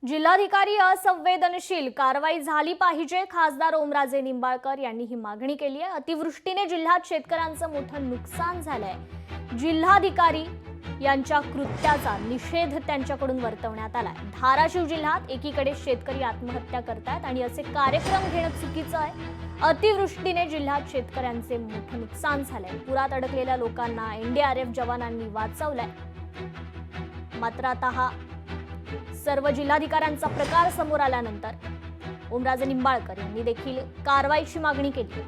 जिल्हाधिकारी असंवेदनशील कारवाई झाली पाहिजे। खासदार ओमराजे निंबाळकर यांनी ही मागणी केली आहे। अतिवृष्टीने जिल्ह्यात शेतकऱ्यांचं मोठं नुकसान झालंय। जिल्हाधिकारी यांच्या कृत्याचा निषेध त्यांच्याकडून वर्तवण्यात आलाय। धाराशिव जिल्ह्यात एकीकडे शेतकरी आत्महत्या करतात आणि असे कार्यक्रम घेणं चुकीचं आहे। अतिवृष्टीने जिल्ह्यात शेतकऱ्यांचे मोठं नुकसान झालंय। पुरात अडकलेल्या लोकांना एनडीआरएफ जवानांनी वाचवलंय। मात्र आता हा सर्व जिल्हाधिकाऱ्यांचा प्रकार समोर आल्यानंतर ओमराजे निंबाळकर यांनी देखील कारवाईची मागणी केली।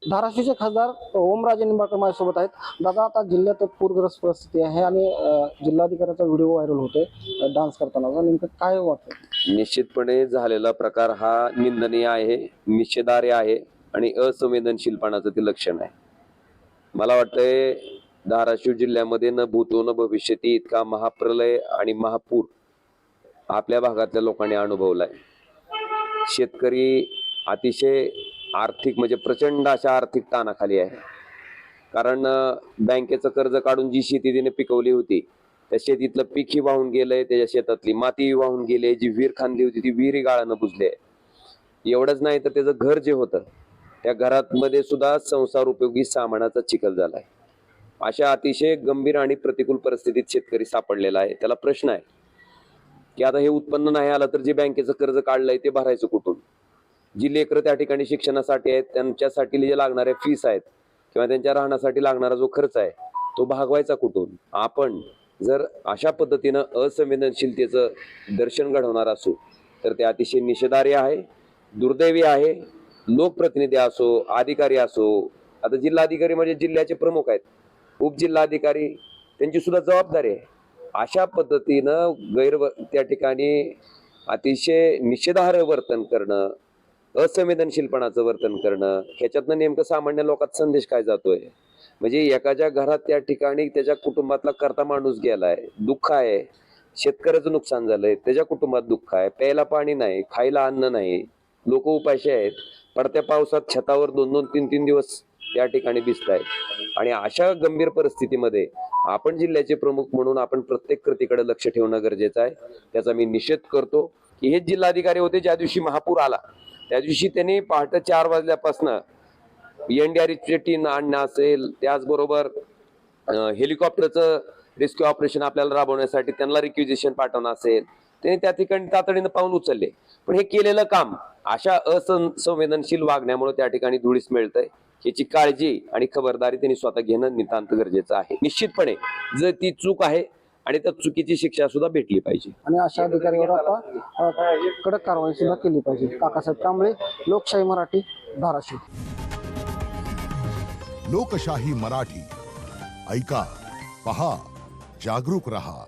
धाराशिवचे खासदार ओमराजे निंबाळकर माझ्यासोबत आहेत। दादा, आता जिल्ह्यात पूरग्रस्त परिस्थिती आहे आणि जिल्हाधिकाऱ्याचा व्हिडिओ व्हायरल होतोय डान्स करताना, नेमकं काय वाटतं? निश्चितपणे झालेला प्रकार हा निंदनीय आहे, निषेधार्ह आहे आणि असंवेदनशीलपणाचं ते लक्षण आहे। मला वाटतंय धाराशिव जिल्ह्यामध्ये न भूतो न भविष्यती इतका महाप्रलय आणि महापूर आपल्या भागातल्या लोकांनी अनुभवलाय। शेतकरी अतिशय आर्थिक म्हणजे प्रचंड अशा आर्थिक ताणाखाली आहे। कारण बँकेचं कर्ज काढून जी शेती तिने पिकवली होती त्या शेतीतलं पीकही वाहून गेलंय, त्याच्या शेतातली मातीही वाहून गेली, जी विहीर खांदली होती ती विहिरी गाळानं बुजली आहे। एवढंच नाही तर त्याचं घर जे होतं त्या घरामध्ये सुद्धा संसार उपयोगी सामानाचा चिखल झालाय। अशा अतिशय गंभीर आणि प्रतिकूल परिस्थितीत शेतकरी सापडलेला आहे। त्याला प्रश्न आहे की आता हे उत्पन्न नाही आलं तर जे बँकेचं कर्ज काढलंय ते भरायचं कुठून? जी लेकरं त्या ठिकाणी शिक्षणासाठी आहेत त्यांच्यासाठी जे लागणारे फीस आहेत किंवा त्यांच्या राहण्यासाठी लागणारा जो खर्च आहे तो भागवायचा कुठून? आपण जर अशा पद्धतीनं असंवेदनशीलतेचं दर्शन घडवणार असू तर ते अतिशय निषेधार्ह आहे, दुर्दैवी आहे। लोकप्रतिनिधी असो, अधिकारी असो, आता जिल्हाधिकारी म्हणजे जिल्ह्याचे प्रमुख आहेत, उपजिल्हाधिकारी त्यांची सुद्धा जबाबदारी आहे। अशा पद्धतीनं त्या ठिकाणी अतिशय निषेधार्ह वर्तन करणं, असंवेदनशीलपणाचं वर्तन करणं, ह्याच्यातनं नेमकं सामान्य लोकांचा संदेश काय जातोय? म्हणजे एखाद्या घरात त्या ठिकाणी त्याच्या कुटुंबातला कर्ता माणूस गेलाय, दुःख आहे, शेतकऱ्याचं नुकसान झालंय, त्याच्या कुटुंबात दुःख आहे, प्यायला पाणी नाही, खायला अन्न नाही, लोक उपाशी आहेत, पडत्या पावसात छतावर 2-2, 3-3 दिवस त्या ठिकाणी भिजत आहेत। आणि अशा गंभीर परिस्थितीमध्ये आपण जिल्ह्याचे प्रमुख म्हणून आपण प्रत्येक कृतीकडे लक्ष ठेवणं गरजेचं आहे। त्याचा मी निषेध करतो की हे जिल्हाधिकारी होते ज्या दिवशी महापूर आला त्या दिवशी त्यांनी पहाटे 4 वाजल्यापासून एनडीआरएफची टीम आणणं असेल, त्याचबरोबर हेलिकॉप्टरचं रेस्क्यू ऑपरेशन आपल्याला राबवण्यासाठी त्यांना रिक्विजिशन पाठवणं असेल, त्यांनी त्या ठिकाणी तातडीनं पाऊल उचलले। पण हे केलेलं काम अशा असंवेदनशील वागण्यामुळे त्या ठिकाणी धुळीस मिळतंय। याची काळजी आणि खबरदारी त्यांनी स्वतः घेणं नितांत गरजेचं आहे। निश्चितपणे जर ती चूक आहे आणि त्या चुकीची शिक्षा सुद्धा भेटली पाहिजे आणि अशा अधिकाऱ्यावर आता कडक कारवाई सुद्धा केली पाहिजे। काकासाहेब कांबळे, लोकशाही मराठी, धाराशिव। लोकशाही मराठी, ऐका, पहा, जागरूक रहा।